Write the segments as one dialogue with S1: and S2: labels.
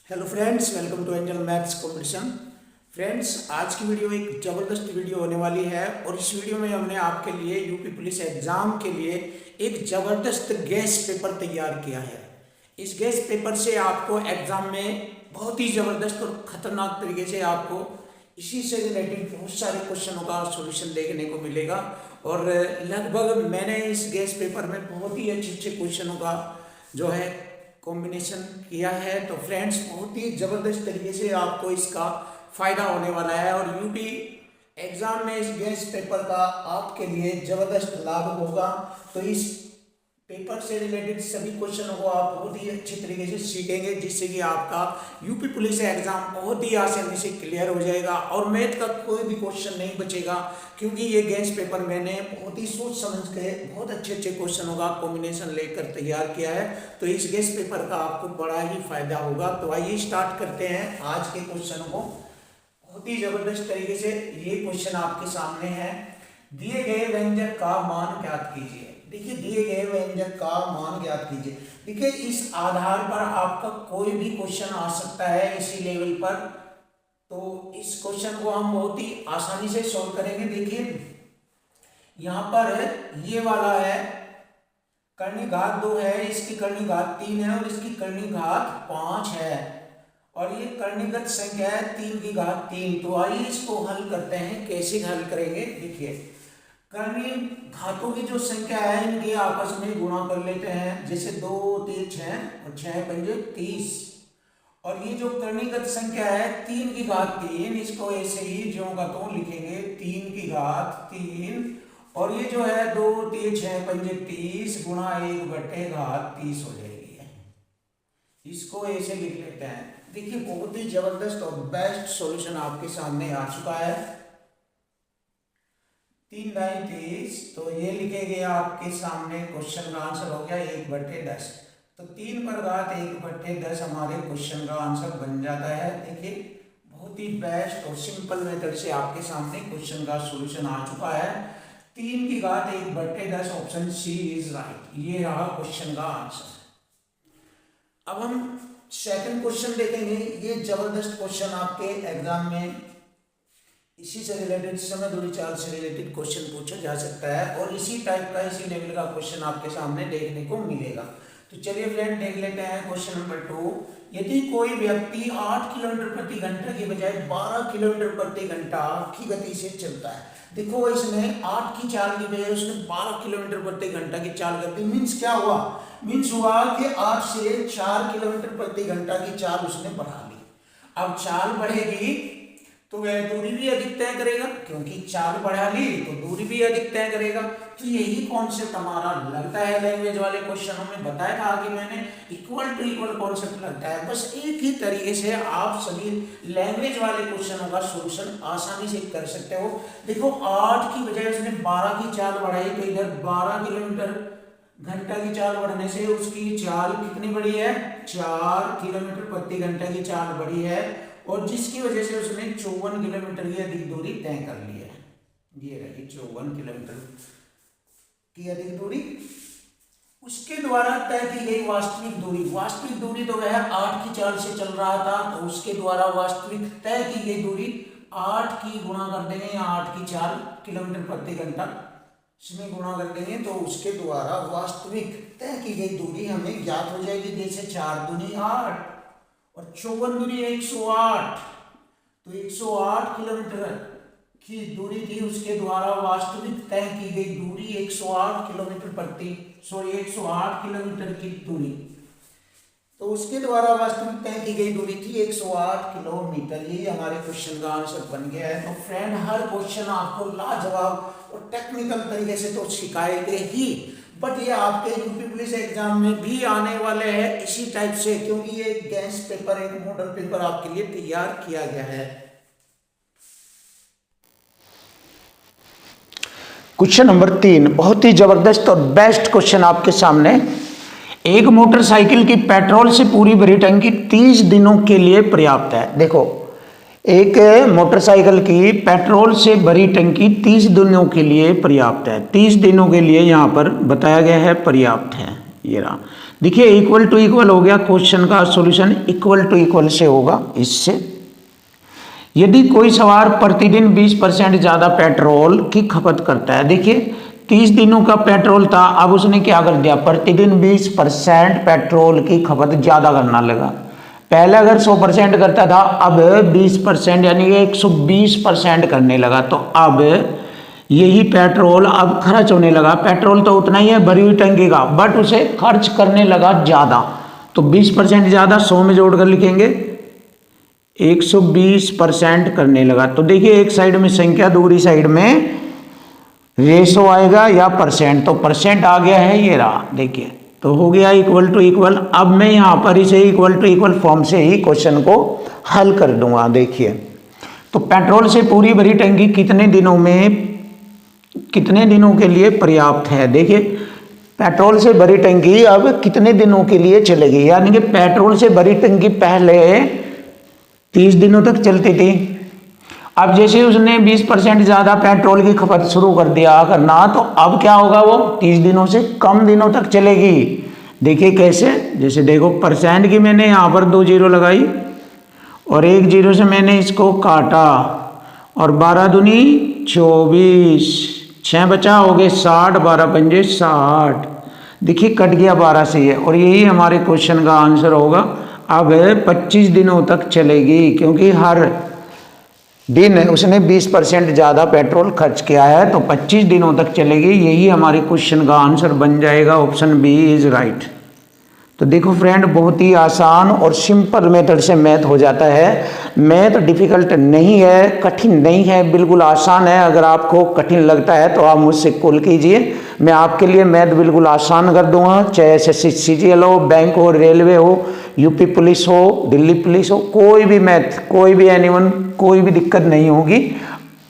S1: Hello friends, welcome to angel maths competition. Friends, आज की video एक ज़बरदस्त वीडियो होने वाली है और इस वीडियो में हमने आपके लिए यूपी पुलिस एग्ज़ाम के लिए एक ज़बरदस्त गैस पेपर तैयार किया है। इस गैस पेपर से आपको एग्ज़ाम में बहुत ही ज़बरदस्त और ख़तरनाक तरीके से आपको इसी से रिलेटेड बहुत सारे क्वेश्चनों का सॉल्यूशन देखने को मिलेगा और लगभग मैंने इस गैस पेपर में बहुत ही अच्छे अच्छे क्वेश्चनों का जो है कॉम्बिनेशन किया है। तो फ्रेंड्स, बहुत ही ज़बरदस्त तरीके से आपको इसका फ़ायदा होने वाला है और यूपी एग्ज़ाम में इस गैस पेपर का आपके लिए ज़बरदस्त लाभ होगा। तो इस पेपर से रिलेटेड सभी क्वेश्चनों को आप बहुत ही अच्छे तरीके से सीखेंगे, जिससे कि आपका यूपी पुलिस एग्जाम बहुत ही आसानी से क्लियर हो जाएगा और मैथ का कोई भी क्वेश्चन नहीं बचेगा, क्योंकि ये गैस पेपर मैंने बहुत ही सोच समझ के बहुत अच्छे अच्छे क्वेश्चनों का कॉम्बिनेशन लेकर तैयार किया है। तो इस गैस पेपर का आपको बड़ा ही फायदा होगा। तो आइए स्टार्ट करते हैं आज के क्वेश्चनों को। बहुत ही जबरदस्त तरीके से ये क्वेश्चन आपके सामने है। दिए गए व्यंजक का मान ज्ञात कीजिए। देखिए, दिए गए व्यंजक का मान ज्ञात कीजिए। देखिए, इस आधार पर आपका कोई भी क्वेश्चन आ सकता है इसी लेवल पर। तो इस क्वेश्चन को हम बहुत ही आसानी से सॉल्व करेंगे। देखिए, यहाँ पर ये वाला है, कर्णी घात 2 है, इसकी कर्णी घात 3 है और इसकी कर्णी घात 5 है और ये कर्णीगत संख्या है 3 की घात 3। तो आइए इसको हल करते हैं। कैसे हल करेंगे? देखिए, कर्णी घातों की जो संख्या है इनके आपस में गुणा कर लेते हैं। जैसे 2 3 6 और 6 पंजे 30। और ये जो कर्णीगत संख्या है 3 की घात 3, इसको ऐसे ही ज्यों का त्यों लिखेंगे, 3 की घात 3। और ये जो है 2 3 6 पंजे 30 गुणा 1 बटे घात 30 हो जाएगी। इसको ऐसे लिख लेते हैं। देखिए, बहुत ही जबरदस्त और बेस्ट सॉल्यूशन आपके सामने आ चुका है। 3 9 30। तो ये लिखे गए आपके सामने, क्वेश्चन का आंसर हो गया 1 बटे 10। तो 3 पर घात 1 बटे 10 हमारे क्वेश्चन का आंसर बन जाता है। देखिए, बहुत ही बेस्ट और सिंपल मेथड से आपके सामने क्वेश्चन का सॉल्यूशन आ चुका है। 3 की घात 1 बटे 10, ऑप्शन सी इज राइट। ये रहा क्वेश्चन का आंसर। अब हम सेकंड क्वेश्चन देखेंगे। ये जबरदस्त क्वेश्चन आपके एग्जाम में इसी से रिलेटेड, समय दूरी चाल से रिलेटेड क्वेश्चन पूछा जा सकता है और इसी टाइप का, इसी लेवल का क्वेश्चन आपके सामने देखने को मिलेगा। तो चलिए फ्रेंड, देख लेते हैं क्वेश्चन नंबर 2। यदि कोई व्यक्ति 8 किलोमीटर प्रति घंटा की बजाय 12 किलोमीटर प्रति घंटा की गति से चलता है। देखो, इसने 8 की चाल की बजाय उसने 12 किलोमीटर प्रति घंटा की चाल कर दी। मीन्स क्या हुआ? मीन्स हुआ कि 8 से 4 किलोमीटर प्रति घंटा की चाल उसने बढ़ा ली। अब चाल बढ़ेगी तो वह दूरी भी अधिक तय करेगा, क्योंकि चाल बढ़ा ली तो दूरी भी अधिक तय करेगा। तो यही कॉन्सेप्ट हमारा लगता है लैंग्वेज वाले क्वेश्चनों में। बताया था कि मैंने इक्वल टू इक्वल कॉन्सेप्ट लगता है। बस एक ही तरीके से आप सभी लैंग्वेज वाले क्वेश्चनों का सॉल्यूशन आसानी से कर सकते हो। देखो, 8 की बजाय उसने 12 की चाल बढ़ाई, तो इधर 12 किलोमीटर घंटा की चाल बढ़ने से उसकी चाल कितनी बढ़ी है? 4 किलोमीटर प्रति घंटा की चाल बढ़ी है और जिसकी वजह से उसने 54 किलोमीटर की अधिक दूरी तय कर ली है। ये रही 54 किलोमीटर की अधिक दूरी। उसके द्वारा तय की गई वास्तविक दूरी, वास्तविक दूरी तो वह 8 की चाल से चल रहा था, तो उसके द्वारा वास्तविक तय की गई दूरी 8 की गुणा कर देंगे, 8 की 4 किलोमीटर प्रति घंटा इसमें गुणा कर देंगे, तो उसके द्वारा वास्तविक तय की गई दूरी हमें ज्ञात हो जाएगी। जैसे 4 दूनी 8 और 54 दूनी 108, तो 108 किलोमीटर की दूरी थी, उसके द्वारा वास्तविक तय की गई दूरी 108 किलोमीटर की दूरी। तो उसके द्वारा वास्तविक तय की गई दूरी थी 108 किलोमीटर। ये हमारे क्वेश्चन का आंसर बन गया है। तो फ्रेंड, हर क्वेश्चन आपको लाजवाब और टेक्निकल तरीके से तो सिखाएंगे ही, बट ये आपके यूपी पुलिस एग्जाम में भी आने वाले हैं इसी टाइप से, क्योंकि ये गैस पेपर, एक मॉडल पेपर आपके लिए तैयार किया गया है। क्वेश्चन नंबर 3, बहुत ही जबरदस्त और बेस्ट क्वेश्चन आपके सामने। एक मोटरसाइकिल की पेट्रोल से पूरी भरी टंकी 30 दिनों के लिए पर्याप्त है। देखो, एक मोटरसाइकिल की पेट्रोल से भरी टंकी 30 दिनों के लिए पर्याप्त है। 30 दिनों के लिए यहाँ पर बताया गया है पर्याप्त है। ये रहा। देखिए इक्वल टू इक्वल हो गया, क्वेश्चन का सॉल्यूशन इक्वल टू इक्वल से होगा। इससे यदि कोई सवार प्रतिदिन 20% ज़्यादा पेट्रोल की खपत करता है, देखिए 30 दिनों का पेट्रोल था, अब उसने क्या कर दिया, प्रतिदिन 20% पेट्रोल की खपत ज़्यादा करना लगा। पहले अगर 100% करता था, अब 20% यानी कि 120% करने लगा। तो अब यही पेट्रोल अब खर्च होने लगा। पेट्रोल तो उतना ही है भरी हुई टंकी का, बट उसे खर्च करने लगा ज़्यादा। तो 20% ज़्यादा 100 में जोड़कर लिखेंगे 120% करने लगा। तो देखिए एक साइड में संख्या, दूसरी साइड में रेशो आएगा या परसेंट। तो परसेंट आ गया है, ये रहा देखिए, तो हो गया इक्वल टू इक्वल। अब मैं यहाँ पर इसे इक्वल टू इक्वल फॉर्म से ही क्वेश्चन को हल कर दूंगा। देखिए तो पेट्रोल से पूरी भरी टंकी कितने दिनों के लिए पर्याप्त है। देखिए पेट्रोल से भरी टंकी अब कितने दिनों के लिए चलेगी, यानी कि पेट्रोल से भरी टंकी पहले 30 दिनों तक चलती थी। अब जैसे उसने 20% ज़्यादा पेट्रोल की खपत शुरू कर दिया करना, तो अब क्या होगा, वो 30 दिनों से कम दिनों तक चलेगी। देखिए कैसे, जैसे देखो परसेंट की मैंने यहाँ पर 2 जीरो लगाई और 1 जीरो से मैंने इसको काटा और 12 दूनी 24, 6 बचा, हो गए 60, 12 पंजे 60। देखिए कट गया 12 से ये, और यही हमारे क्वेश्चन का आंसर होगा। अब 25 दिनों तक चलेगी, क्योंकि हर दिन उसने 20% ज़्यादा पेट्रोल खर्च किया है, तो 25 दिनों तक चलेगी। यही हमारे क्वेश्चन का आंसर बन जाएगा। Option B is right. तो देखो फ्रेंड, बहुत ही आसान और सिंपल मेथड से मैथ हो जाता है। मैथ डिफिकल्ट नहीं है, कठिन नहीं है, बिल्कुल आसान है। अगर आपको कठिन लगता है तो आप मुझसे कॉल कीजिए, मैं आपके लिए मैथ बिल्कुल आसान कर दूंगा। चाहे एसएससी सीजीएल हो, बैंक हो, रेलवे हो, यूपी पुलिस हो, दिल्ली पुलिस हो, कोई भी मैथ, कोई भी एनीवन, कोई भी दिक्कत नहीं होगी।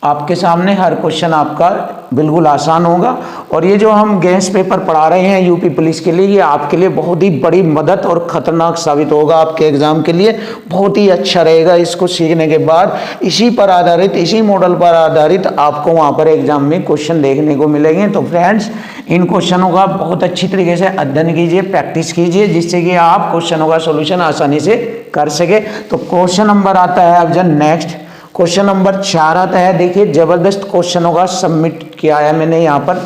S1: आपके सामने हर क्वेश्चन आपका बिल्कुल आसान होगा। और ये जो हम गैस पेपर पढ़ा रहे हैं यूपी पुलिस के लिए, ये आपके लिए बहुत ही बड़ी मदद और खतरनाक साबित होगा आपके एग्जाम के लिए। बहुत ही अच्छा रहेगा इसको सीखने के बाद। इसी पर आधारित, इसी मॉडल पर आधारित आपको वहाँ पर एग्जाम में क्वेश्चन देखने को मिलेंगे। तो फ्रेंड्स, इन क्वेश्चनों का बहुत अच्छी तरीके से अध्ययन कीजिए, प्रैक्टिस कीजिए, जिससे कि आप क्वेश्चनों का सोल्यूशन आसानी से कर सके। तो क्वेश्चन नंबर आता है अब जब नेक्स्ट, क्वेश्चन नंबर 4 आता है। देखिए जबरदस्त क्वेश्चनों का सबमिट किया है मैंने यहाँ पर।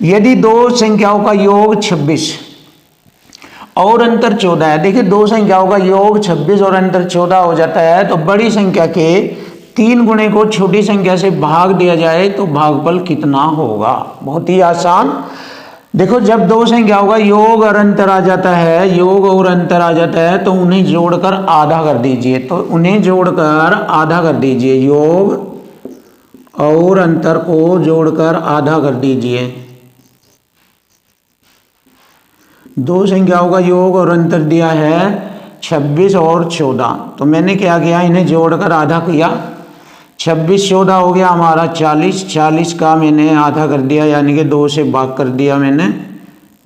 S1: यदि दो संख्याओं का योग 26 और अंतर 14 है, देखिए दो संख्याओं का योग 26 और अंतर 14 हो जाता है, तो बड़ी संख्या के 3 गुणे को छोटी संख्या से भाग दिया जाए तो भागफल कितना होगा। बहुत ही आसान। देखो जब दो संख्याओं का योग और अंतर आ जाता है, योग और अंतर आ जाता है, तो उन्हें जोड़कर आधा कर दीजिए। तो उन्हें जोड़कर आधा कर दीजिए, योग और अंतर को जोड़कर आधा कर दीजिए। दो संख्याओं का योग और अंतर दिया है 26 और 14, तो मैंने क्या किया, इन्हें जोड़कर आधा किया। 26 14 हो गया हमारा 40, 40 का मैंने आधा कर दिया, यानी कि 2 से भाग कर दिया मैंने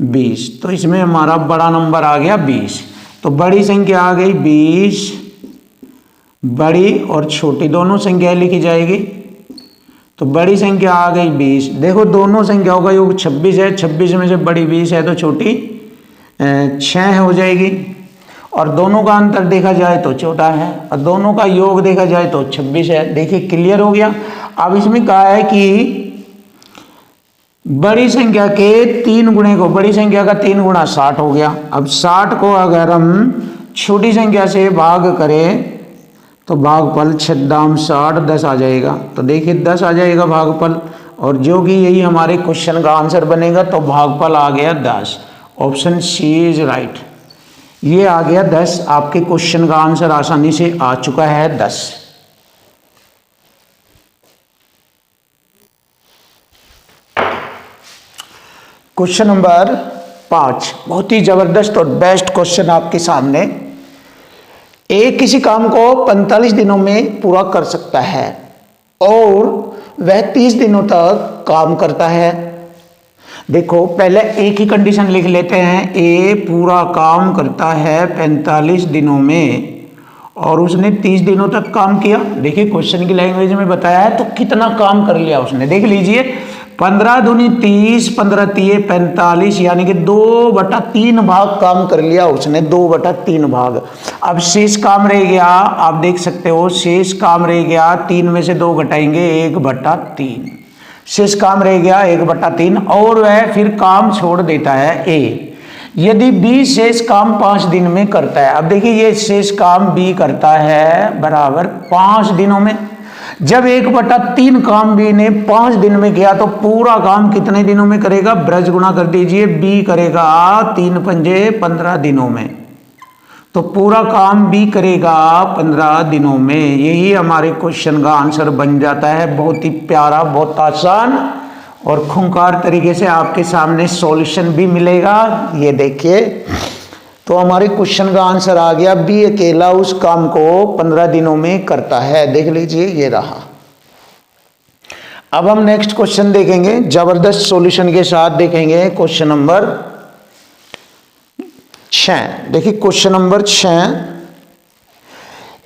S1: 20। तो इसमें हमारा बड़ा नंबर आ गया 20। तो बड़ी संख्या आ गई 20, बड़ी और छोटी दोनों संख्याएं लिखी जाएगी। तो बड़ी संख्या आ गई 20। देखो दोनों संख्याओं का योग 26 है, 26 में से बड़ी 20 है, तो छोटी 6 हो जाएगी। और दोनों का अंतर देखा जाए तो 14 है, और दोनों का योग देखा जाए तो 26 है। देखिए क्लियर हो गया। अब इसमें कहा है कि बड़ी संख्या के 3 गुणे को, बड़ी संख्या का 3 गुणा 60 हो गया। अब 60 को अगर हम छोटी संख्या से भाग करें तो भागफल 6 60 10 आ जाएगा। तो देखिए 10 आ जाएगा भागफल, और जो कि यही हमारे क्वेश्चन का आंसर बनेगा। तो भागफल आ गया 10। Option C is right. ये आ गया 10। आपके क्वेश्चन का आंसर आसानी से आ चुका है 10। क्वेश्चन नंबर 5 बहुत ही जबरदस्त और बेस्ट क्वेश्चन आपके सामने। एक किसी काम को 45 दिनों में पूरा कर सकता है और वह 30 दिनों तक काम करता है। देखो पहले एक ही कंडीशन लिख लेते हैं। ए पूरा काम करता है 45 दिनों में और उसने 30 दिनों तक काम किया। देखिए क्वेश्चन की लैंग्वेज में बताया है, तो कितना काम कर लिया उसने, देख लीजिए। 15 दूनी 30, 15 तिये 45, यानी कि 2/3 भाग काम कर लिया उसने, 2/3 भाग। अब शेष काम रह गया, आप देख सकते हो शेष काम रह गया, 3 में से 2 घटाएंगे 1/3, शेष काम रह गया 1/3, और वह फिर काम छोड़ देता है ए। यदि बी शेष काम 5 दिन में करता है, अब देखिए ये शेष काम बी करता है बराबर 5 दिनों में। जब 1/3 काम बी ने 5 दिन में किया तो पूरा काम कितने दिनों में करेगा, ब्रज गुणा कर दीजिए, बी करेगा 3 पंजे 15 दिनों में, तो पूरा काम बी करेगा 15 दिनों में। यही हमारे क्वेश्चन का आंसर बन जाता है। बहुत ही प्यारा, बहुत आसान और खूंखार तरीके से आपके सामने सॉल्यूशन भी मिलेगा। ये देखिए, तो हमारे क्वेश्चन का आंसर आ गया, बी अकेला उस काम को 15 दिनों में करता है। देख लीजिए, ये रहा। अब हम नेक्स्ट क्वेश्चन देखेंगे, जबरदस्त सॉल्यूशन के साथ देखेंगे क्वेश्चन नंबर 6। देखिए क्वेश्चन नंबर 6,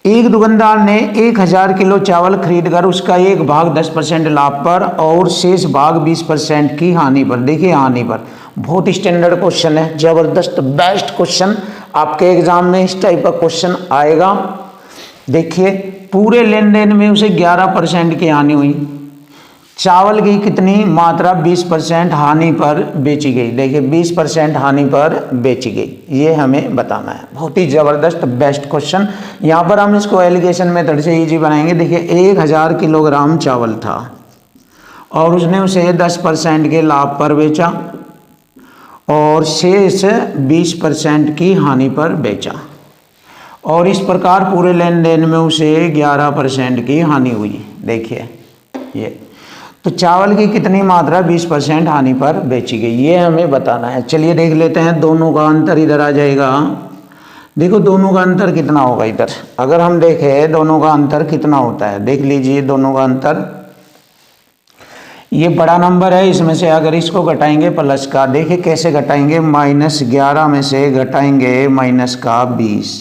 S1: एक दुकानदार ने 1000 किलो चावल खरीदकर उसका एक भाग 10% लाभ पर और शेष भाग 20% की हानि पर। देखिए हानि पर, बहुत स्टैंडर्ड क्वेश्चन है, जबरदस्त बेस्ट क्वेश्चन, आपके एग्जाम में इस टाइप का क्वेश्चन आएगा। देखिए पूरे लेन देन में उसे 11% की हानि हुई, चावल की कितनी मात्रा 20% हानि पर बेची गई। देखिए 20% हानि पर बेची गई, ये हमें बताना है। बहुत ही ज़बरदस्त बेस्ट क्वेश्चन। यहाँ पर हम इसको एलिगेशन मेथड से इजी बनाएंगे। देखिए 1000 किलोग्राम चावल था और उसने उसे 10% के लाभ पर बेचा और शेष 20% की हानि पर बेचा, और इस प्रकार पूरे लेन देन में उसे 11% की हानि हुई। देखिए ये तो चावल की कितनी मात्रा 20% हानि पर बेची गई, ये हमें बताना है। चलिए देख लेते हैं, दोनों का अंतर इधर आ जाएगा। देखो दोनों का अंतर कितना होगा इधर, अगर हम देखें दोनों का अंतर कितना होता है, देख लीजिए दोनों का अंतर, ये बड़ा नंबर है, इसमें से अगर इसको घटाएंगे प्लस का, देखिए कैसे घटाएंगे, -11 में से घटाएंगे माइनस का 20,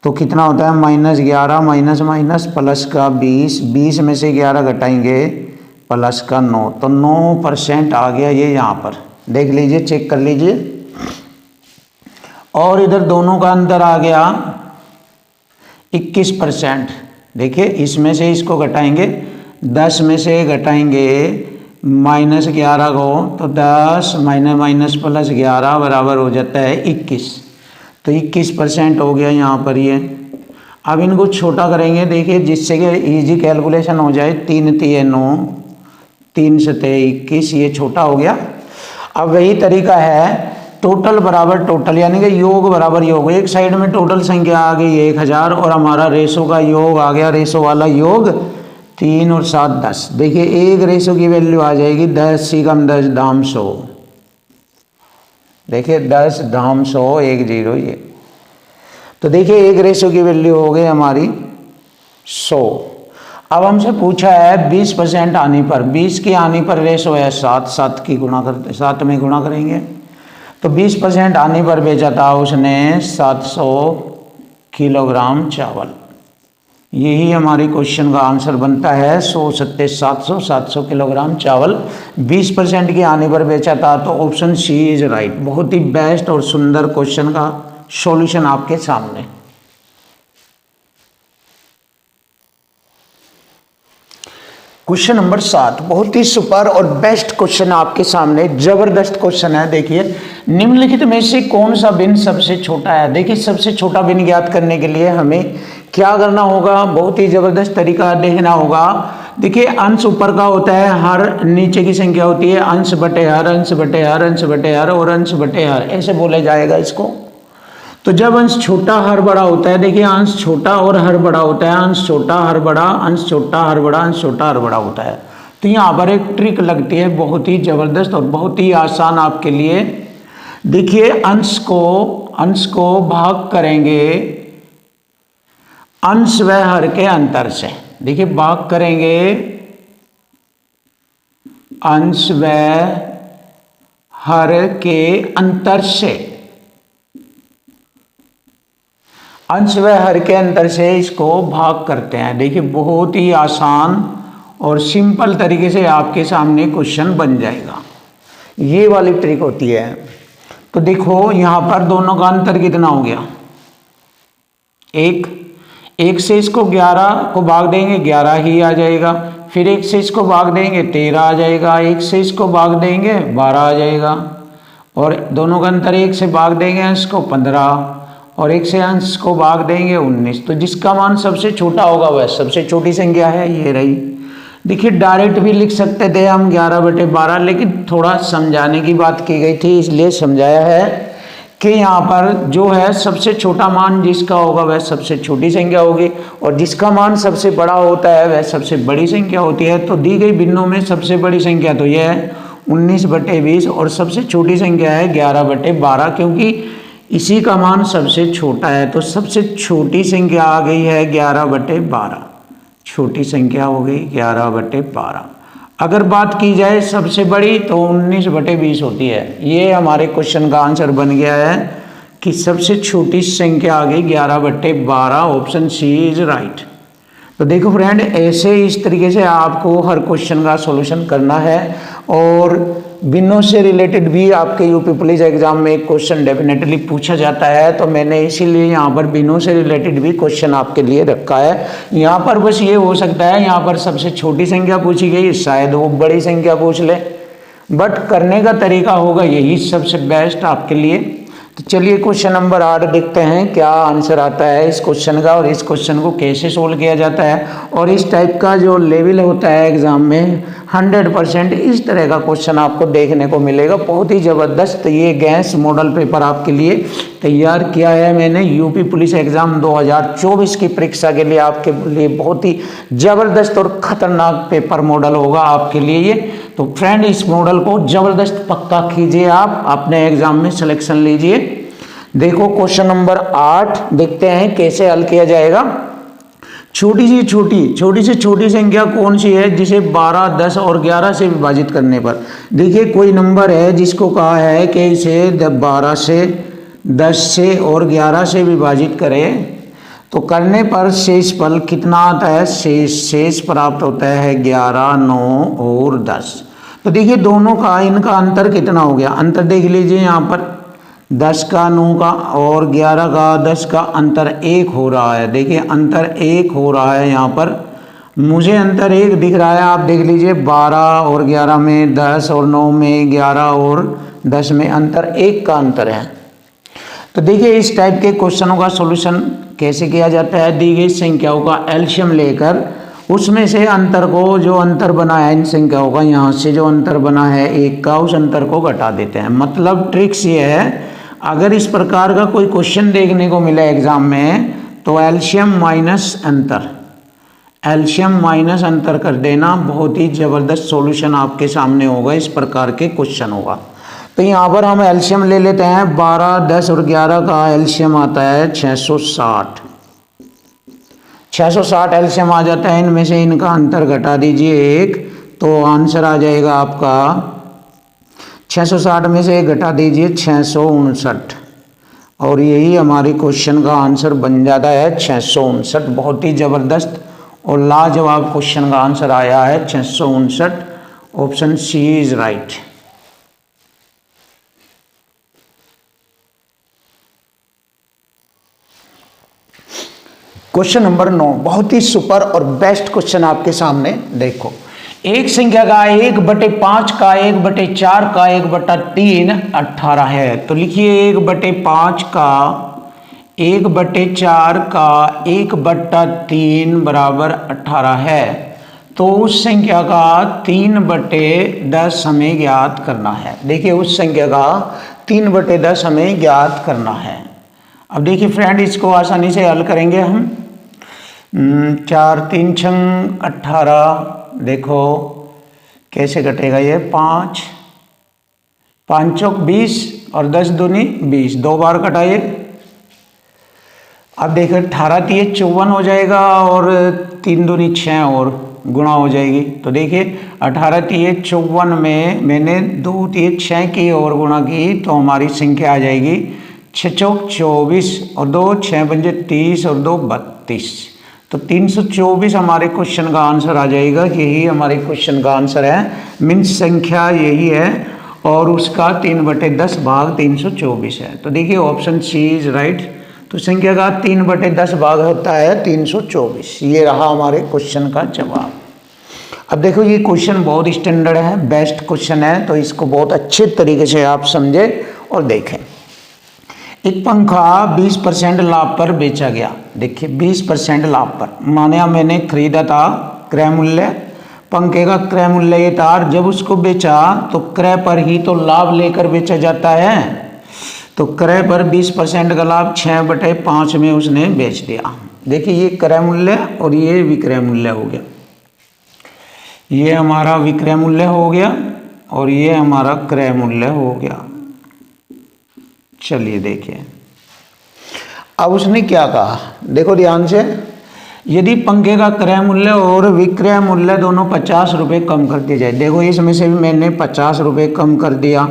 S1: तो कितना होता है -11 माइनस माइनस प्लस का 20, 20 में से 11 घटाएंगे प्लस का 9, तो 9% आ गया ये यहाँ पर। देख लीजिए, चेक कर लीजिए। और इधर दोनों का अंतर आ गया 21%। देखिए इसमें से इसको घटाएंगे, 10 में से घटाएंगे -11 को, तो 10 माइनस प्लस 11 बराबर हो जाता है 21, तो 21% हो गया यहाँ पर ये। अब इनको छोटा करेंगे, देखिए जिससे कि इजी कैलकुलेशन हो जाए, 3 तिये 9, 3 सते 21, ये छोटा हो गया। अब वही तरीका है, टोटल बराबर टोटल, यानी कि योग बराबर योग। एक साइड में टोटल संख्या आ गई 1000 और हमारा रेशो का योग आ गया, रेशो वाला योग 3 और 7 10। देखिए एक रेशो की वैल्यू आ जाएगी 10 × 10 धाम 100। देखिए 10 धाम 100 1 0, ये तो देखिए एक रेशो की वैल्यू हो गई हमारी 100। अब हमसे पूछा है 20% आने पर, 20 की आने पर रेशो है 7, 7 की गुणा करते, 7 में गुणा करेंगे, तो 20% आने पर बेचा था उसने 700 किलोग्राम चावल। यही हमारे क्वेश्चन का आंसर बनता है, 100 सत्ते 700, 700 किलोग्राम चावल 20% की आने पर बेचा था, तो ऑप्शन सी इज राइट। बहुत ही बेस्ट और सुंदर क्वेश्चन का सॉल्यूशन आपके सामने। क्वेश्चन नंबर 7 बहुत ही सुपर और बेस्ट क्वेश्चन आपके सामने, जबरदस्त क्वेश्चन है। देखिए निम्नलिखित में से कौन सा भिन्न सबसे छोटा है। देखिए सबसे छोटा भिन्न ज्ञात करने के लिए हमें क्या करना होगा, बहुत ही जबरदस्त तरीका देखना होगा। देखिए अंश ऊपर का होता है, हर नीचे की संख्या होती है, अंश बटे हर, अंश बटे हर, अंश बटे हर और अंश बटे हर, ऐसे बोला जाएगा इसको। तो जब अंश छोटा हर बड़ा होता है, देखिए अंश छोटा और हर बड़ा होता है, अंश छोटा हर बड़ा, अंश छोटा हर बड़ा, अंश छोटा हर बड़ा होता है। तो यहाँ पर एक ट्रिक लगती है बहुत ही जबरदस्त और बहुत ही आसान आपके लिए। देखिए अंश को भाग करेंगे अंश व हर के अंतर से। देखिए भाग करेंगे अंश व हर के अंतर से, अंश व हर के अंतर से इसको भाग करते हैं। देखिए बहुत ही आसान और सिंपल तरीके से आपके सामने क्वेश्चन बन जाएगा। ये वाली ट्रिक होती है। तो देखो यहाँ पर दोनों का अंतर कितना हो गया, एक से इसको 11 को भाग देंगे 11 ही आ जाएगा, फिर एक से इसको भाग देंगे 13 आ जाएगा, एक से इसको भाग देंगे 12 आ जाएगा, और दोनों का अंतर एक से भाग देंगे अंश को 15 और एक से अंश को भाग देंगे 19। तो जिसका मान सबसे छोटा होगा वह सबसे छोटी संख्या है, ये रही। देखिए डायरेक्ट भी लिख सकते थे हम 11/12, लेकिन थोड़ा समझाने की बात की गई थी इसलिए समझाया है कि यहाँ पर जो है सबसे छोटा मान जिसका होगा वह सबसे छोटी संख्या होगी, और जिसका मान सबसे बड़ा होता है वह सबसे बड़ी संख्या होती है। तो दी गई भिन्नों में सबसे बड़ी संख्या तो यह है 19/20 और सबसे छोटी संख्या है 11/12, क्योंकि इसी का मान सबसे छोटा है। तो सबसे छोटी संख्या आ गई है 11/12, छोटी संख्या हो गई 11/12। अगर बात की जाए सबसे बड़ी तो 19/20 होती है। ये हमारे क्वेश्चन का आंसर बन गया है कि सबसे छोटी संख्या आ गई 11/12, ऑप्शन सी इज राइट। तो देखो फ्रेंड, ऐसे इस तरीके से आपको हर क्वेश्चन का सॉल्यूशन करना है, और भिन्नों से रिलेटेड भी आपके यूपी पुलिस एग्जाम में एक क्वेश्चन डेफिनेटली पूछा जाता है। तो मैंने इसीलिए यहाँ पर भिन्नों से रिलेटेड भी क्वेश्चन आपके लिए रखा है। यहाँ पर बस ये हो सकता है यहाँ पर सबसे छोटी संख्या पूछी गई, शायद वो बड़ी संख्या पूछ ले, बट करने का तरीका होगा यही सबसे बेस्ट आपके लिए। तो चलिए क्वेश्चन नंबर 8 देखते हैं क्या आंसर आता है इस क्वेश्चन का, और इस क्वेश्चन को कैसे सोल्व किया जाता है। और इस टाइप का जो लेवल होता है एग्जाम में 100% इस तरह का क्वेश्चन आपको देखने को मिलेगा। बहुत ही ज़बरदस्त ये गैस मॉडल पेपर आपके लिए तैयार किया है मैंने यूपी पुलिस एग्जाम 2024 की परीक्षा के लिए। आपके लिए बहुत ही ज़बरदस्त और ख़तरनाक पेपर मॉडल होगा आपके लिए ये। तो फ्रेंड, इस मॉडल को ज़बरदस्त पक्का कीजिए, आप अपने एग्जाम में सिलेक्शन लीजिए। देखो क्वेश्चन नंबर 8 देखते हैं कैसे हल किया जाएगा। छोटी से छोटी संख्या कौन सी है जिसे 12, 10 और 11 से विभाजित करने पर, देखिए कोई नंबर है जिसको कहा है कि इसे 12 से, 10 से और 11 से विभाजित करें, तो करने पर शेषफल कितना आता है, शेष प्राप्त होता है 11, 9 और 10। तो देखिए दोनों का इनका अंतर कितना हो गया, अंतर देख लीजिए यहाँ पर 10 का 9 का और 11 का 10 का अंतर 1 हो रहा है। देखिए अंतर 1 हो रहा है, यहाँ पर मुझे अंतर 1 दिख रहा है, आप देख लीजिए 12 और 11 में 10 और 9 में 11 और 10 में अंतर 1 का अंतर है। तो देखिए इस टाइप के क्वेश्चनों का सॉल्यूशन कैसे किया जाता है, दी गई संख्याओं का एलसीएम लेकर उसमें से अंतर को, जो अंतर बना है इन संख्याओं का, यहाँ से जो अंतर बना है 1 का, उस अंतर को घटा देते हैं। मतलब ट्रिक्स ये है, अगर इस प्रकार का कोई क्वेश्चन देखने को मिले एग्जाम में तो एलसीएम माइनस अंतर कर देना, बहुत ही ज़बरदस्त सॉल्यूशन आपके सामने होगा इस प्रकार के क्वेश्चन होगा। तो यहाँ पर हम एलसीएम ले लेते हैं, 12, 10 और 11 का एलसीएम आता है 660। 660 एलसीएम आ जाता है, इनमें से इनका अंतर घटा दीजिए 1, तो आंसर आ जाएगा आपका 660 में से 1 घटा दीजिए 659, और यही हमारे क्वेश्चन का आंसर बन जाता है 659। बहुत ही ज़बरदस्त और लाजवाब क्वेश्चन का आंसर आया है 659, option C is right. Question number 9 बहुत ही सुपर और बेस्ट क्वेश्चन आपके सामने। देखो एक संख्या का 1/5 का 1/4 का 1/3 18 है। तो लिखिए 1/5 का 1/4 का 1/3 बराबर 18 है। तो उस संख्या का 3/10 हमें ज्ञात करना है। देखिए उस संख्या का 3/10 हमें ज्ञात करना है। अब देखिए फ्रेंड, इसको आसानी से हल करेंगे हम। 4 3 छंग 18, देखो कैसे कटेगा ये, 5 5 चौक 20 और 10 दूनी 20, 2 बार कटाइए। अब देखिए 18 3 54 हो जाएगा और 3 दूनी 6 और गुणा हो जाएगी। तो देखिए 18 3 54 में मैंने 2 3 6 की और गुणा की, तो हमारी संख्या आ जाएगी 6 चौक 24 और 2 6 पंजे 30 और 2 32। तो 324 हमारे क्वेश्चन का आंसर आ जाएगा। यही हमारे क्वेश्चन का आंसर है, मीन्स संख्या यही है और उसका 3/10 भाग 324 है। तो देखिए ऑप्शन सी इज राइट। तो संख्या का 3/10 भाग होता है 324। ये रहा हमारे क्वेश्चन का जवाब। अब देखो ये क्वेश्चन बहुत स्टैंडर्ड है, बेस्ट क्वेश्चन है, तो इसको बहुत अच्छे तरीके से आप समझे और देखें। एक पंखा 20% लाभ पर बेचा गया। देखिए 20% लाभ पर, माने मैंने खरीदा था क्रय मूल्य, पंखे का क्रय मूल्य ये था, जब उसको बेचा तो क्रय पर ही तो लाभ लेकर बेचा जाता है। तो क्रय पर 20% का लाभ 6/5 में उसने बेच दिया। देखिए ये क्रय मूल्य और ये विक्रय मूल्य हो गया, ये हमारा विक्रय मूल्य हो गया और ये हमारा क्रय मूल्य हो गया। चलिए देखिए अब उसने क्या कहा, देखो ध्यान से, यदि पंखे का क्रय मूल्य और विक्रय मूल्य दोनों 50 रुपये कम कर दिए जाए। देखो इसमें से भी मैंने 50 रुपये कम कर दिया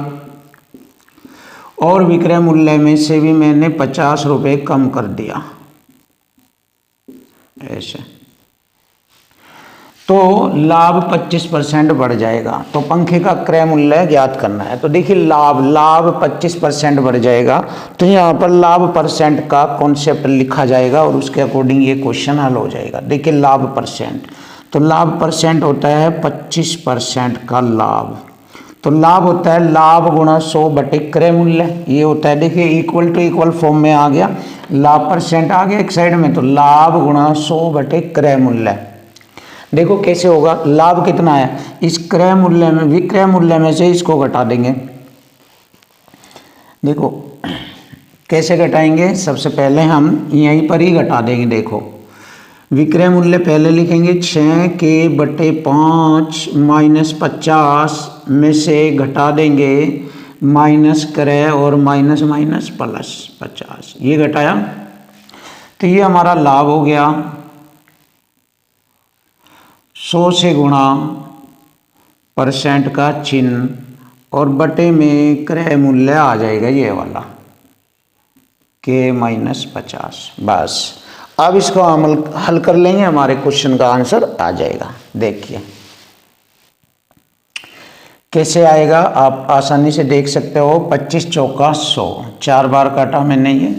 S1: और विक्रय मूल्य में से भी मैंने 50 रुपये कम कर दिया, ऐसे तो लाभ 25% बढ़ जाएगा। तो पंखे का क्रय मूल्य ज्ञात करना है। तो देखिए लाभ 25% बढ़ जाएगा, तो यहाँ पर लाभ परसेंट का कॉन्सेप्ट लिखा जाएगा और उसके अकॉर्डिंग ये क्वेश्चन हल हो जाएगा। देखिए लाभ परसेंट, तो लाभ परसेंट होता है 25% का लाभ। तो लाभ होता है लाभ गुणा 100/क्रय मूल्य, ये होता है। देखिए इक्वल टू इक्वल फॉर्म में आ गया, लाभ परसेंट आ गया एक साइड में, तो लाभ गुणा 100/क्रय मूल्य। देखो कैसे होगा, लाभ कितना है, इस क्रय मूल्य में विक्रय मूल्य में से इसको घटा देंगे। देखो कैसे घटाएंगे, सबसे पहले हम यहीं पर ही घटा देंगे। देखो विक्रय मूल्य पहले लिखेंगे 6/5 माइनस 50 में से घटा देंगे माइनस क्रय और माइनस माइनस प्लस 50, ये घटाया तो ये हमारा लाभ हो गया। 100 से गुणा परसेंट का चिन्ह और बटे में क्रय मूल्य आ जाएगा ये वाला K-50। बस अब इसको हम हल कर लेंगे, हमारे क्वेश्चन का आंसर आ जाएगा। देखिए कैसे आएगा, आप आसानी से देख सकते हो। 25 चौका 100, 4 बार काटा मैंने ये,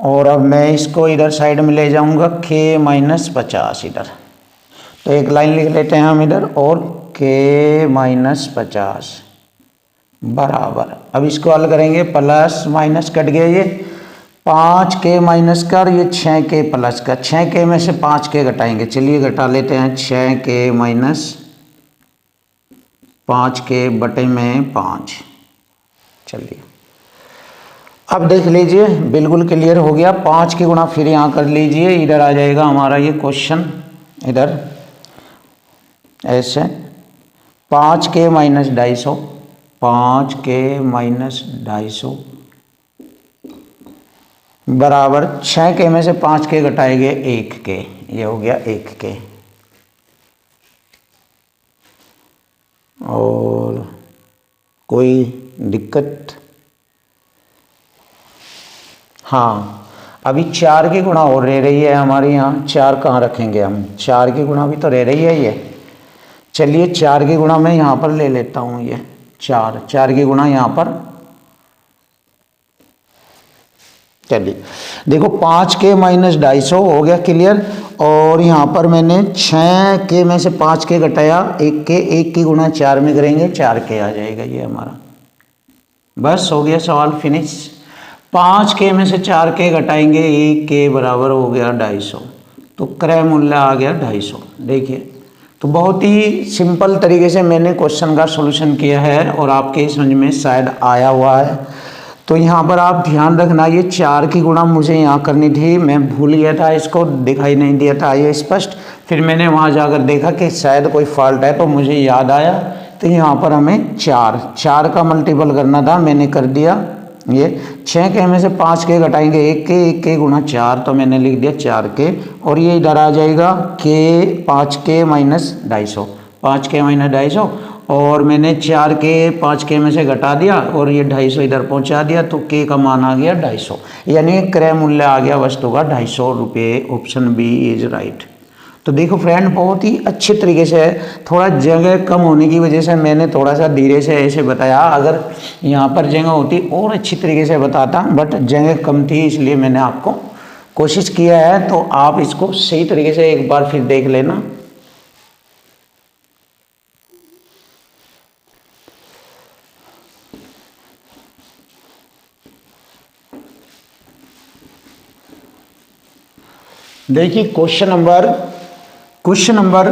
S1: और अब मैं इसको इधर साइड में ले जाऊंगा K-50 इधर। तो एक लाइन लिख लेते हैं हम इधर, और K-50 बराबर, अब इसको हल करेंगे, प्लस माइनस कट गया, ये 5K माइनस का और ये 6K प्लस का, 6K में से 5K घटाएंगे। चलिए घटा लेते हैं, 6K माइनस 5K बटे में 5। चलिए अब देख लीजिए बिल्कुल क्लियर हो गया। 5 के गुणा फिर यहाँ कर लीजिए, इधर आ जाएगा हमारा ये क्वेश्चन, इधर ऐसे 5K माइनस 250, 5K माइनस 250 बराबर 6K में से 5K घटाएंगे 1K, ये हो गया 1K। और कोई दिक्कत? हाँ, अभी 4 की गुणा और रह रही है हमारे यहाँ। 4 कहाँ रखेंगे हम, 4 की गुणा भी तो रह रही है ये। चलिए 4 की गुणा मैं यहाँ पर ले लेता हूँ, ये 4 की गुणा यहाँ पर। चलिए देखो 5K माइनस 250 हो गया क्लियर, और यहाँ पर मैंने 6K में से 5K घटाया 1K, 1 की गुणा 4 में करेंगे 4K आ जाएगा ये हमारा। बस हो गया सवाल फिनिश। 5K में से 4K घटाएंगे 1K बराबर हो गया 250, तो क्रय मूल्य आ गया 250। देखिए तो बहुत ही सिंपल तरीके से मैंने क्वेश्चन का सॉल्यूशन किया है और आपके समझ में शायद आया हुआ है। तो यहाँ पर आप ध्यान रखना, ये 4 की गुणा मुझे यहाँ करनी थी, मैं भूल गया था, इसको दिखाई नहीं दिया था ये स्पष्ट। फिर मैंने वहाँ जाकर देखा कि शायद कोई फॉल्ट है, तो मुझे याद आया। तो यहाँ पर हमें 4 का मल्टीपल करना था, मैंने कर दिया। ये 6K में से 5K घटाएंगे 1K गुणा 4, तो मैंने लिख दिया 4K, और ये इधर आ जाएगा K 5K minus 250, 5K minus 250, और मैंने 4 के 5 के में से घटा दिया और ये 250 इधर पहुंचा दिया, तो के का मान आ गया 250, यानी क्रय मूल्य आ गया वस्तु का 250 रुपये। Option B is right. तो देखो फ्रेंड, बहुत ही अच्छे तरीके से, थोड़ा जगह कम होने की वजह से मैंने थोड़ा सा धीरे से ऐसे बताया। अगर यहाँ पर जगह होती और अच्छी तरीके से बताता, बट जगह कम थी इसलिए मैंने आपको कोशिश किया है। तो आप इसको सही तरीके से एक बार फिर देख लेना। देखिए क्वेश्चन नंबर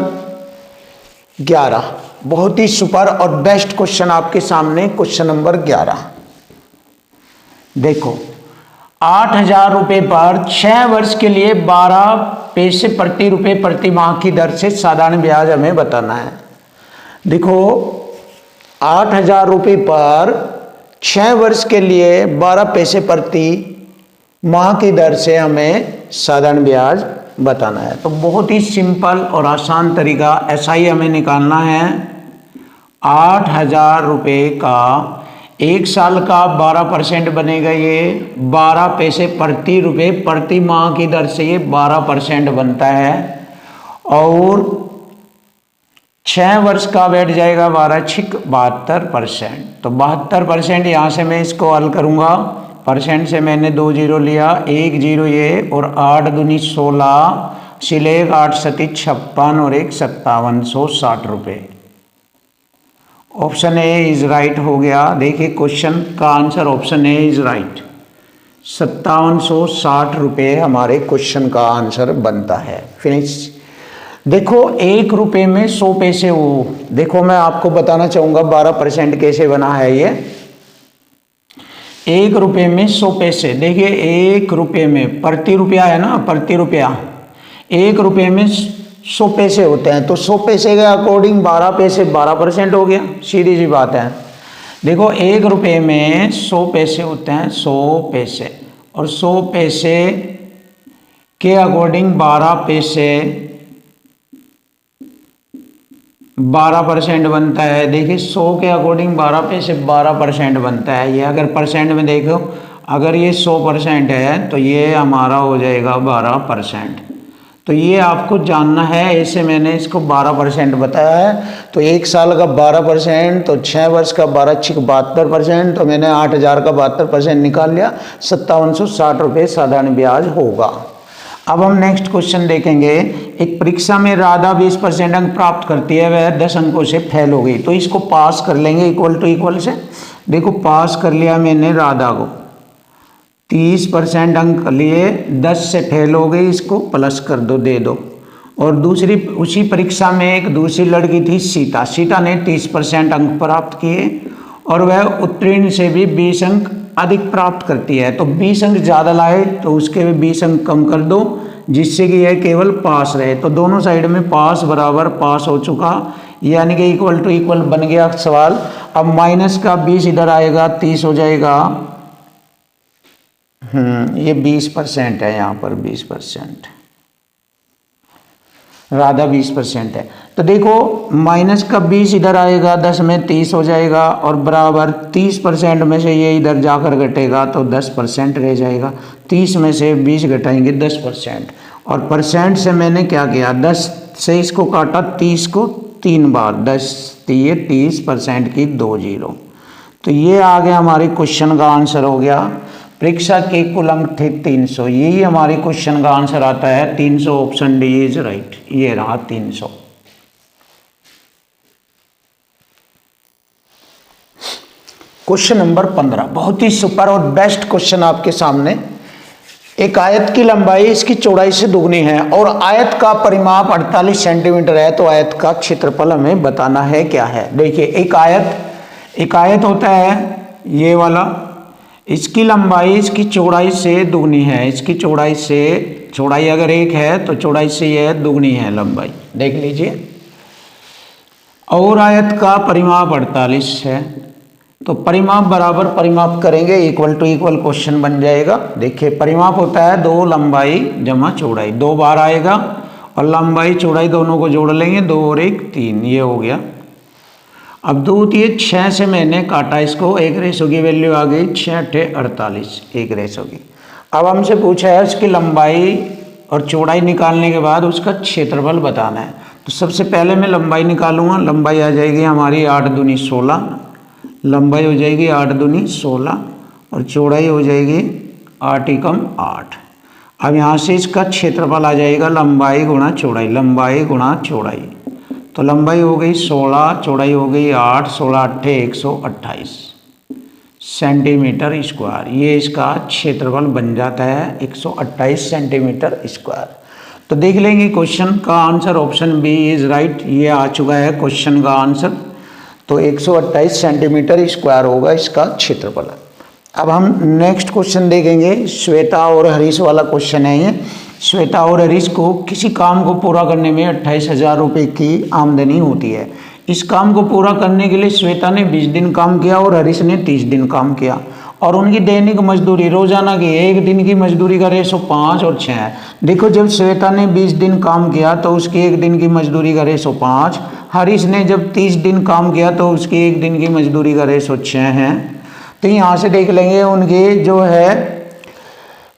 S1: 11, बहुत ही सुपर और बेस्ट क्वेश्चन आपके सामने। क्वेश्चन नंबर 11 देखो, 8,000 रुपये पर 6 वर्ष के लिए 12 पैसे प्रति रुपये प्रति माह की दर से साधारण ब्याज हमें बताना है। देखो 8,000 रुपये पर 6 वर्ष के लिए 12 पैसे प्रति माह की दर से हमें साधारण ब्याज बताना है। तो बहुत ही सिंपल और आसान तरीका, एसआई हमें निकालना है। 8,000 रुपये का 1 साल का 12% बनेगा, ये 12 पैसे प्रति रुपये प्रति माह की दर से ये 12% बनता है। और 6 वर्ष का बैठ जाएगा 12 छिक 72%। तो 72% यहाँ से मैं इसको हल करूँगा, परसेंट से मैंने 2 जीरो लिया, 1 जीरो ये, और 8 दूनी 16, सिले 8 सती 56 और 1 5760 रुपये। ऑप्शन ए इज राइट हो गया। देखिए क्वेश्चन का answer option A is right, 5760 रुपये हमारे क्वेश्चन का आंसर बनता है। फिनिश। देखो 1 रुपये में 100 पैसे हो, देखो मैं आपको बताना चाहूँगा 12% कैसे बना है ये। 1 रुपये में 100 पैसे, देखिए 1 रुपये में प्रति रुपया है ना, प्रति रुपया 1 रुपये में 100 पैसे होते हैं। तो 100 पैसे के अकॉर्डिंग 12 पैसे 12% हो गया, सीधी सी बात है। देखो 1 रुपये में 100 पैसे होते हैं, 100 पैसे, और 100 पैसे के अकॉर्डिंग 12 पैसे 12% बनता है। देखिए 100 के अकॉर्डिंग 12 पैसे 12% बनता है। ये अगर परसेंट में देखो, अगर ये 100% है तो ये हमारा हो जाएगा 12%। तो ये आपको जानना है, ऐसे मैंने इसको 12% बताया है। तो 1 साल का 12%, तो 6 वर्ष का 12 छिक 72%, तो मैंने 8,000 का 72% निकाल लिया, 5760 रुपये साधारण ब्याज होगा। अब हम नेक्स्ट क्वेश्चन देखेंगे। एक परीक्षा में राधा 20% अंक प्राप्त करती है, वह 10 अंकों से फेल हो गई, तो इसको पास कर लेंगे इक्वल टू इक्वल से। देखो पास कर लिया मैंने राधा को, 30% अंक लिए, 10 से फेल हो गई, इसको प्लस कर दो, दे दो। और दूसरी उसी परीक्षा में एक दूसरी लड़की थी सीता ने 30% अंक प्राप्त किए और वह उत्तीर्ण से भी 20 अंक अधिक प्राप्त करती है। तो 20 अंक ज़्यादा लाए तो उसके भी 20 अंक कम कर दो, जिससे कि यह केवल पास रहे। तो दोनों साइड में पास बराबर पास हो चुका, यानी कि इक्वल टू इक्वल बन गया सवाल। अब माइनस का 20 इधर आएगा, 30 हो जाएगा। ये 20% है, यहाँ पर 20%, राधा 20% है। तो देखो माइनस का 20 इधर आएगा, 10 में 30 हो जाएगा, और बराबर 30% में से ये इधर जाकर घटेगा तो 10% रह जाएगा। 30 में से 20 घटाएंगे 10%, और परसेंट से मैंने क्या किया, 10 से इसको काटा, 30 को 3 बार, 10 ये 30% की 2 जीरो। तो ये आ गया हमारे क्वेश्चन का आंसर हो गया। परीक्षा के कुल अंक थे 300, यही हमारे क्वेश्चन का आंसर आता है 300। ऑप्शन डी इज राइट, ये रहा 300। क्वेश्चन नंबर 15, बहुत ही सुपर और बेस्ट क्वेश्चन आपके सामने। एक आयत की लंबाई इसकी चौड़ाई से दुगनी है और आयत का परिमाप 48 सेंटीमीटर है, तो आयत का क्षेत्रफल हमें बताना है क्या है। देखिए एक आयत होता है ये वाला, इसकी लंबाई इसकी चौड़ाई से दुगनी है। इसकी चौड़ाई अगर 1 है तो चौड़ाई से यह दुगनी है लंबाई, देख लीजिए। और आयत का परिमाप 48 है, तो परिमाप बराबर परिमाप करेंगे, इक्वल टू इक्वल क्वेश्चन बन जाएगा। देखिए परिमाप होता है 2 लंबाई जमा चौड़ाई, 2 बार आएगा, और लंबाई चौड़ाई दोनों को जोड़ लेंगे, 2 और 1 3, ये हो गया। अब 2×6 से मैंने काटा इसको, 1 की वैल्यू आ गई 6×8 1 की। अब हमसे पूछा है उसकी लंबाई और चौड़ाई निकालने के बाद उसका क्षेत्रफल बताना है। तो सबसे पहले मैं लंबाई निकालूंगा। लंबाई आ जाएगी हमारी 8×2 = 16, लंबाई हो जाएगी 8×2 = 16 और चौड़ाई हो जाएगी 8×8। अब यहाँ से इसका क्षेत्रफल आ जाएगा लंबाई गुणा चौड़ाई, लंबाई गुणा चौड़ाई। तो लंबाई हो गई 16, चौड़ाई हो गई 8, 16×8 = 128 सेंटीमीटर स्क्वायर। ये इसका क्षेत्रफल बन जाता है 128 सेंटीमीटर स्क्वायर। तो देख लेंगे क्वेश्चन का answer, option B is right. ये आ चुका है क्वेश्चन का आंसर। तो 128 सेंटीमीटर स्क्वायर होगा इसका क्षेत्रफल। अब हम नेक्स्ट क्वेश्चन देखेंगे। श्वेता और हरीश वाला क्वेश्चन है ये। श्वेता और हरीश को किसी काम को पूरा करने में 28,000 रुपये की आमदनी होती है। इस काम को पूरा करने के लिए श्वेता ने 20 दिन काम किया और हरीश ने 30 दिन काम किया, और उनकी दैनिक मजदूरी रोजाना की एक दिन की मजदूरी का रेशो 5 और 6 है। देखो, जब श्वेता ने 20 दिन काम किया तो उसकी एक दिन की मजदूरी का रेशो 5, हरीश ने जब 30 दिन काम किया तो उसकी एक दिन की मजदूरी का रेशो 6 है। तो यहाँ से देख लेंगे उनकी जो है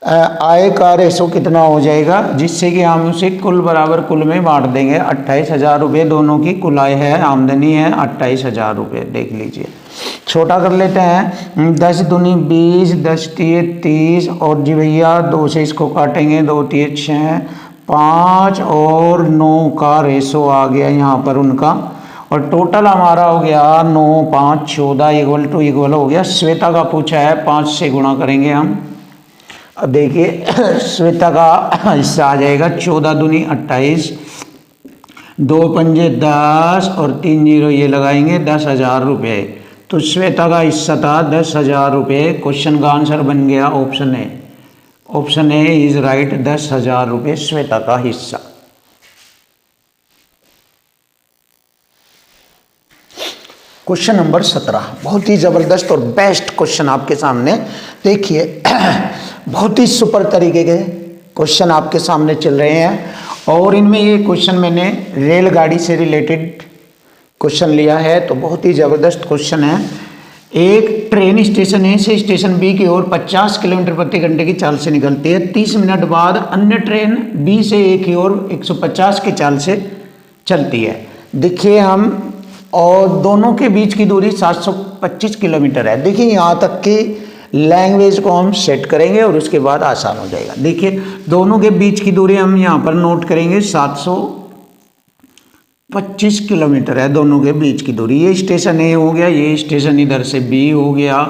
S1: आय का रेशो कितना हो जाएगा, जिससे कि हम उसे कुल बराबर कुल में बांट देंगे। 28,000 रुपये दोनों की कुल आय है, आमदनी है 28,000 रुपये। देख लीजिए, छोटा कर लेते हैं। 10×2 = 20, 10×3 = 30 और जी भैया 2 से इसको काटेंगे, 2×3 = 6, 5 और 9 का रेशो आ गया यहाँ पर उनका, और टोटल हमारा हो गया 9, 5, 14 इक्वल हो गया। श्वेता का पूछा है 5 से गुणा करेंगे हम। अब देखिए श्वेता का हिस्सा आ जाएगा 14×2 = 28, 2 पंजे 10 और 3 0 ये लगाएंगे 10,000 रुपये। तो श्वेता का हिस्सा था 10,000 रुपये। क्वेश्चन का आंसर बन गया option A. Option A is right, 10,000 रुपये श्वेता का हिस्सा। क्वेश्चन नंबर 17 बहुत ही ज़बरदस्त और बेस्ट क्वेश्चन आपके सामने। देखिए बहुत ही सुपर तरीके के क्वेश्चन आपके सामने चल रहे हैं, और इनमें ये क्वेश्चन मैंने रेलगाड़ी से रिलेटेड क्वेश्चन लिया है। तो बहुत ही ज़बरदस्त क्वेश्चन है। एक ट्रेन स्टेशन ए से स्टेशन बी की ओर 50 किलोमीटर प्रति घंटे की चाल से निकलती है। 30 मिनट बाद अन्य ट्रेन बी से ए की ओर 150 की चाल से चलती है। देखिए हम, और दोनों के बीच की दूरी 725 किलोमीटर है। देखिए यहाँ तक की लैंग्वेज को हम सेट करेंगे और उसके बाद आसान हो जाएगा। देखिए दोनों के बीच की दूरी हम यहाँ पर नोट करेंगे, 725 किलोमीटर है दोनों के बीच की दूरी। ये स्टेशन ए हो गया, ये स्टेशन इधर से बी हो गया।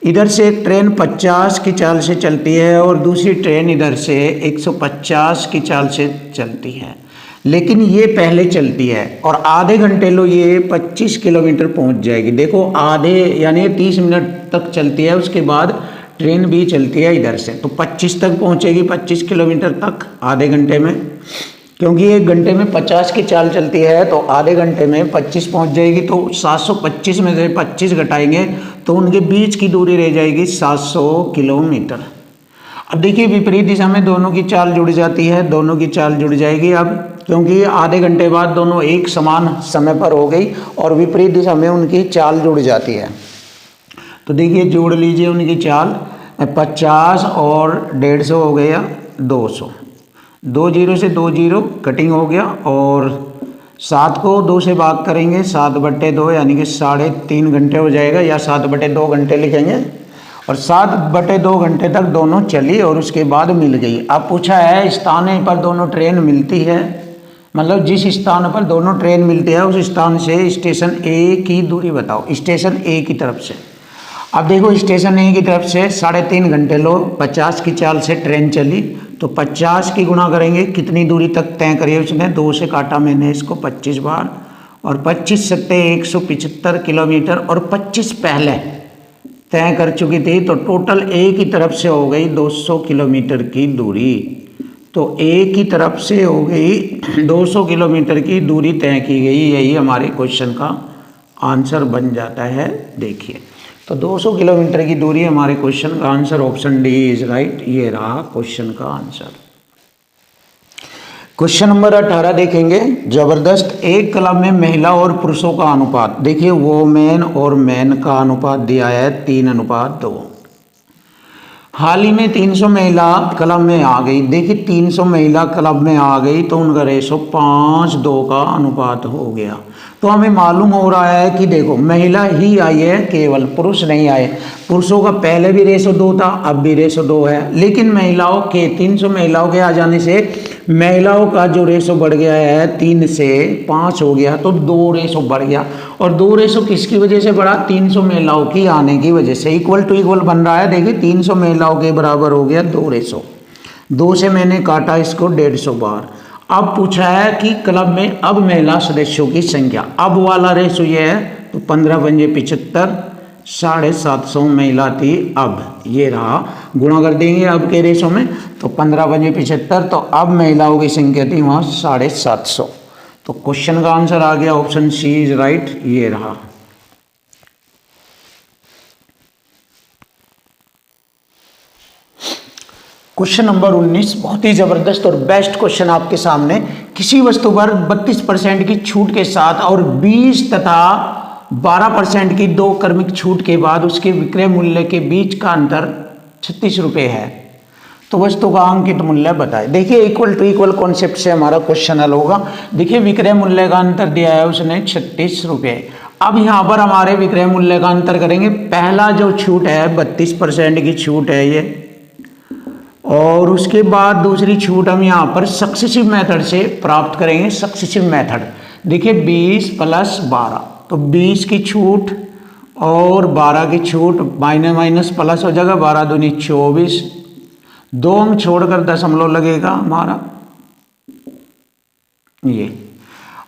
S1: इधर से एक ट्रेन 50 की चाल से चलती है और दूसरी ट्रेन इधर से 150 की चाल से चलती है, लेकिन ये पहले चलती है और आधे घंटे लो ये 25 किलोमीटर पहुंच जाएगी। देखो आधे यानी 30 मिनट तक चलती है, उसके बाद ट्रेन भी चलती है इधर से, तो 25 तक पहुंचेगी, 25 किलोमीटर तक आधे घंटे में। क्योंकि एक घंटे में 50 की चाल चलती है तो आधे घंटे में 25 पहुंच जाएगी। तो 725 में से 25 घटाएंगे तो उनके बीच की दूरी रह जाएगी 700 किलोमीटर। अब देखिए विपरीत दिशा में दोनों की चाल जुड़ जाती है, दोनों की चाल जुड़ जाएगी अब, क्योंकि आधे घंटे बाद दोनों एक समान समय पर हो गई और विपरीत दिशा में उनकी चाल जुड़ जाती है। तो देखिए जोड़ लीजिए उनकी चाल, 50 और 150 हो गया 200, 2 0 से 2 0 कटिंग हो गया, और 7 को 2 से भाग करेंगे 7/2 यानी कि 3.5 घंटे हो जाएगा, या 7/2 घंटे लिखेंगे, और 7/2 घंटे तक दोनों चली और उसके बाद मिल गई। अब पूछा है स्थान पर दोनों ट्रेन मिलती है, मतलब जिस स्थान पर दोनों ट्रेन मिलती है उस स्थान से स्टेशन ए की दूरी बताओ, स्टेशन ए की तरफ से। अब देखो स्टेशन ए की तरफ से 3.5 घंटे लो, 50 की चाल से ट्रेन चली, तो 50 की गुणा करेंगे, कितनी दूरी तक तय करी उसने, 2 से काटा मैंने इसको 25 बार, और 25 सत्ते 175 किलोमीटर, और 25 पहले तय कर चुकी थी, तो टोटल ए की तरफ से हो गई 200 किलोमीटर की दूरी। तो ए की तरफ से हो गई 200 किलोमीटर की दूरी तय की गई। यही हमारे क्वेश्चन का आंसर बन जाता है। देखिए तो 200 किलोमीटर की दूरी हमारे क्वेश्चन का answer, option D is right. ये रहा क्वेश्चन का आंसर। क्वेश्चन नंबर 18 देखेंगे। जबरदस्त, एक क्लब में महिला और पुरुषों का अनुपात। देखिए वोमेन और मैन का अनुपात दिया है 3:2। हाल ही में 300 महिला क्लब में आ गई। देखिए 300 महिला क्लब में आ गई तो उनका रेशो 5:2 का अनुपात हो गया। तो हमें मालूम हो रहा है कि देखो महिला ही आई है, केवल पुरुष नहीं आए। पुरुषों का पहले भी रेशो 2 था, अब भी रेशो 2 है, लेकिन महिलाओं के 300 महिलाओं के आ जाने से महिलाओं का जो रेशो बढ़ गया है 3 से 5 हो गया, तो 2 रेशो बढ़ गया। और 2 रेशो किसकी वजह से बढ़ा? 300 महिलाओं की आने की वजह से। इक्वल टू इक्वल बन रहा है। देखिए 300 महिलाओं के बराबर हो गया 2 रेशो। 2 से मैंने काटा इसको 150 बार। अब पूछा है कि क्लब में अब महिला सदस्यों की संख्या। अब वाला रेशो ये है, तो 15 पंजे 75, 750 महिला थी। अब ये रहा, गुणा कर देंगे अब के रेशो में, तो 15 पंजे 75, तो अब महिलाओं की संख्या थी वहाँ 750। तो क्वेश्चन का आंसर आ गया ऑप्शन सी इज राइट। ये रहा। क्वेश्चन नंबर 19 बहुत ही जबरदस्त और बेस्ट क्वेश्चन आपके सामने। किसी वस्तु पर 32% की छूट के साथ और 20 तथा 12% की 2 क्रमिक छूट के बाद उसके विक्रय मूल्य के बीच का अंतर 36 रुपये है, तो वस्तु का अंकित मूल्य बताए। देखिए इक्वल टू इक्वल कॉन्सेप्ट से हमारा क्वेश्चन हल होगा। देखिए विक्रय मूल्य का अंतर दिया है उसने 36 रुपये। अब यहाँ पर हमारे विक्रय मूल्य का अंतर करेंगे। पहला जो छूट है 32% की छूट है ये, और उसके बाद दूसरी छूट हम यहाँ पर सक्सेसिव मेथड से प्राप्त करेंगे। सक्सेसिव मेथड देखिए 20 + 12, तो 20 की छूट और 12 की छूट, माइनस माइनस प्लस हो जाएगा, 12 दूनी 24, 2 अंक छोड़कर दशमलव लगेगा हमारा ये।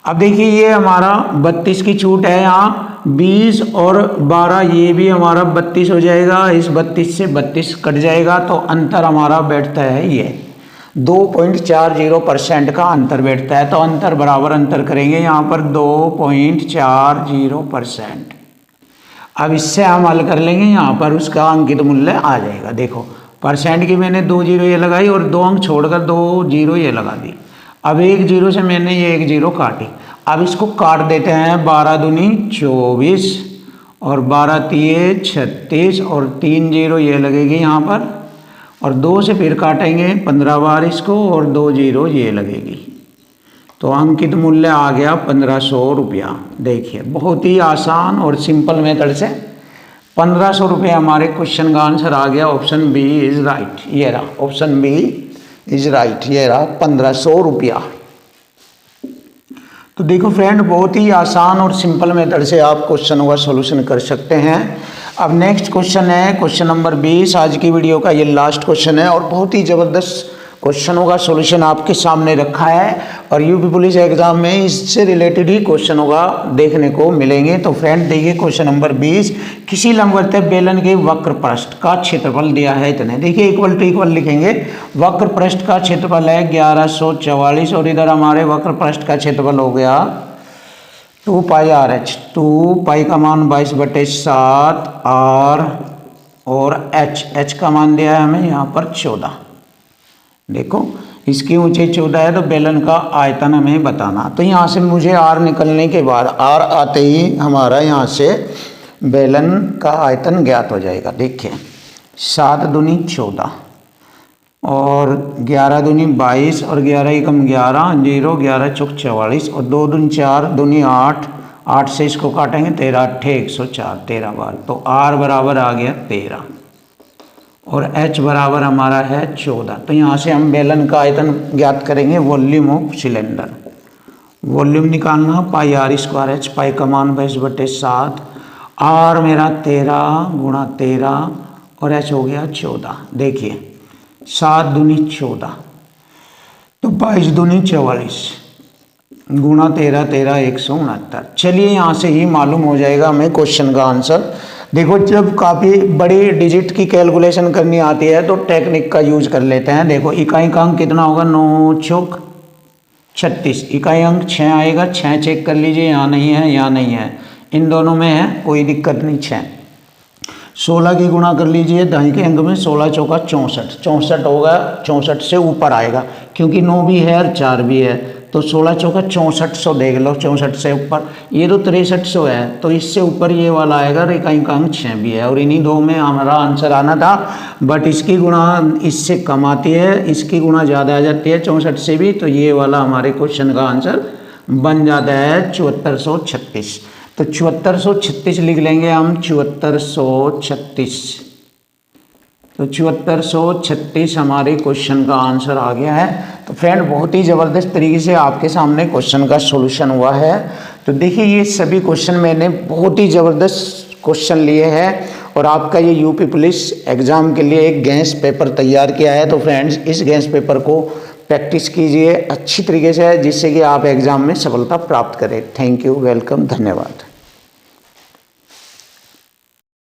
S1: अब देखिए ये हमारा 32 की छूट है, यहाँ 20 और 12, ये भी हमारा 32 हो जाएगा। इस 32 से 32 कट जाएगा, तो अंतर हमारा बैठता है ये 2.40% का अंतर बैठता है। तो अंतर बराबर अंतर करेंगे यहाँ पर 2.40%। अब इससे हम हल कर लेंगे, यहाँ पर उसका अंकित मूल्य आ जाएगा। देखो परसेंट की मैंने 2 जीरो ये लगाई और 2 अंक छोड़कर 2 जीरो ये लगा दी। अब 1 जीरो से मैंने ये 1 जीरो काटी। अब इसको काट देते हैं, 12 दूनी 24 और 12 तिये 36 और 3 जीरो ये लगेगी यहाँ पर, और 2 से फिर काटेंगे 15 बार इसको और 2 जीरो ये लगेगी। तो अंकित मूल्य आ गया 1500 रुपया। देखिए बहुत ही आसान और सिंपल मेथड से 1500 रुपये हमारे क्वेश्चन का आंसर आ गया। Option B is right. ये रहा ऑप्शन बी इज राइट। ये रहा 1500 रुपया। तो देखो फ्रेंड बहुत ही आसान और सिंपल मेथड से आप क्वेश्चनों का सॉल्यूशन कर सकते हैं। अब नेक्स्ट क्वेश्चन है क्वेश्चन नंबर 20। आज की वीडियो का ये लास्ट क्वेश्चन है और बहुत ही ज़बरदस्त क्वेश्चनों का सॉल्यूशन आपके सामने रखा है, और यूपी पुलिस एग्जाम में इससे रिलेटेड ही क्वेश्चनों का देखने को मिलेंगे। तो फ्रेंड देखिए क्वेश्चन नंबर 20। किसी लंबवत बेलन के वक्र पृष्ठ का क्षेत्रफल दिया है इतने। देखिए इक्वल टू इक्वल लिखेंगे। वक्र पृष्ठ का क्षेत्रफल है 1144 और इधर हमारे वक्र पृष्ठ का क्षेत्रफल हो गया 2πRh। 2π का मान 22/7 R और h का मान दिया है हमें यहाँ पर 14। देखो इसकी ऊंचाई 14 है, तो बेलन का आयतन हमें बताना। तो यहाँ से मुझे R निकलने के बाद, R आते ही हमारा यहाँ से बेलन का आयतन ज्ञात हो जाएगा। देखिए 7 दूनी 14 और 11 दूनी 22 और 11 एकम 11, 0 11 चौक 44 और 2 दूनी 4 दूनी 8, 8 से इसको काटेंगे 13 8 104, 13 बार। तो R बराबर आ गया 13 और h बराबर हमारा है 14। तो यहाँ से हम बेलन का आयतन ज्ञात करेंगे। वॉल्यूम ऑफ सिलेंडर, वॉल्यूम निकालना πr²h, पाई का मान 22/7, r मेरा 13 गुणा 13 और h हो गया 14। देखिए 7 दूनी 14 तो 22 दूनी 44 गुणा 13 13 169। चलिए यहाँ से ही मालूम हो जाएगा हमें क्वेश्चन का आंसर। देखो जब काफ़ी बड़ी डिजिट की कैलकुलेशन करनी आती है तो टेक्निक का यूज कर लेते हैं। देखो इकाई का अंक कितना होगा, 9 चौक 36, इकाई अंक 6 आएगा। 6 चेक कर लीजिए, यहाँ नहीं है यहाँ नहीं है, इन दोनों में है, कोई दिक्कत नहीं। 6 16 की गुणा कर लीजिए दाएं के अंक में, 16 चौका 64, 64 होगा, 64 से ऊपर आएगा क्योंकि 9 भी है और 4 भी है, तो 16 चौका 6400 देख लो, 64 से ऊपर। ये तो 6300 है, तो इससे ऊपर ये वाला आएगा, रेखाएं का अंक 6 भी है, और इन्हीं दो में हमारा आंसर आना था, बट इसकी गुणा इससे कम आती है, इसकी गुणा ज़्यादा आ जाती है 64 से भी, तो ये वाला हमारे क्वेश्चन का आंसर बन जाता है 7436। तो 7436 लिख लेंगे हम, 7436। तो 7436 हमारे क्वेश्चन का आंसर आ गया है। तो फ्रेंड बहुत ही ज़बरदस्त तरीके से आपके सामने क्वेश्चन का सॉल्यूशन हुआ है। तो देखिए ये सभी क्वेश्चन मैंने बहुत ही ज़बरदस्त क्वेश्चन लिए हैं और आपका ये यूपी पुलिस एग्ज़ाम के लिए एक गैस पेपर तैयार किया है। तो फ्रेंड्स इस गैस पेपर को प्रैक्टिस कीजिए अच्छी तरीके से, जिससे कि आप एग्ज़ाम में सफलता प्राप्त करें। थैंक यू, वेलकम, धन्यवाद।